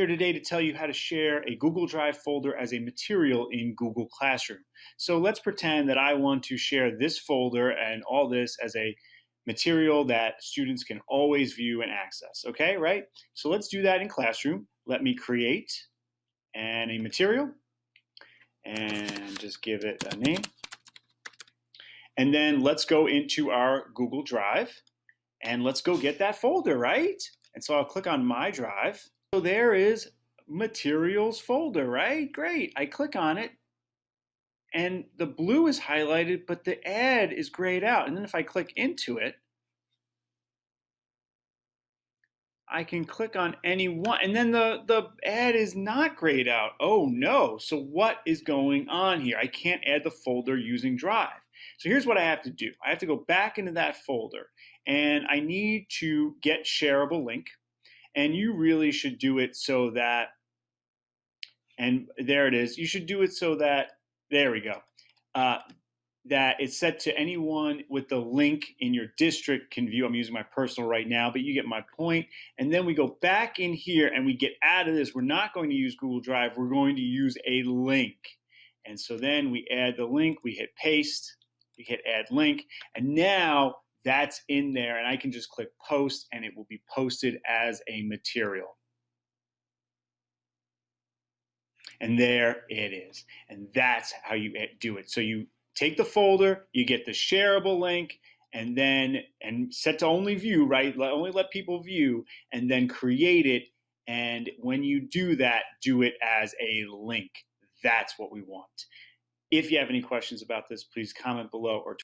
here today to tell you how to share a Google Drive folder as a material in Google Classroom. So let's pretend that I want to share this folder and all this as a material that students can always view and access. Okay, right? So let's do that in Classroom. Let me create a material and just give it a name. And then let's go into our Google Drive and let's go get that folder, right? And so I'll click on My Drive. So there is Materials folder, right? Great. I click on it and the blue is highlighted, but the ad is grayed out. And then if I click into it, I can click on any one, and then the ad is not grayed out. Oh no, so what is going on here? I can't add the folder using Drive. So here's what I have to do. I have to go back into that folder, and I need to get shareable link, and you really should do it so that, and there it is, you should do it so that, there we go, that it's set to anyone with the link in your district can view. I'm using my personal right now, but you get my point. And then we go back in here and we get out of this. We're not going to use Google Drive. We're going to use a link. And so then we add the link, we hit paste, we hit add link, and now that's in there and I can just click post and it will be posted as a material. And there it is. And that's how you do it. So you take the folder, you get the shareable link, and then set to only view, right? Only let people view, and then create it. And when you do that, do it as a link. That's what we want. If you have any questions about this, please comment below or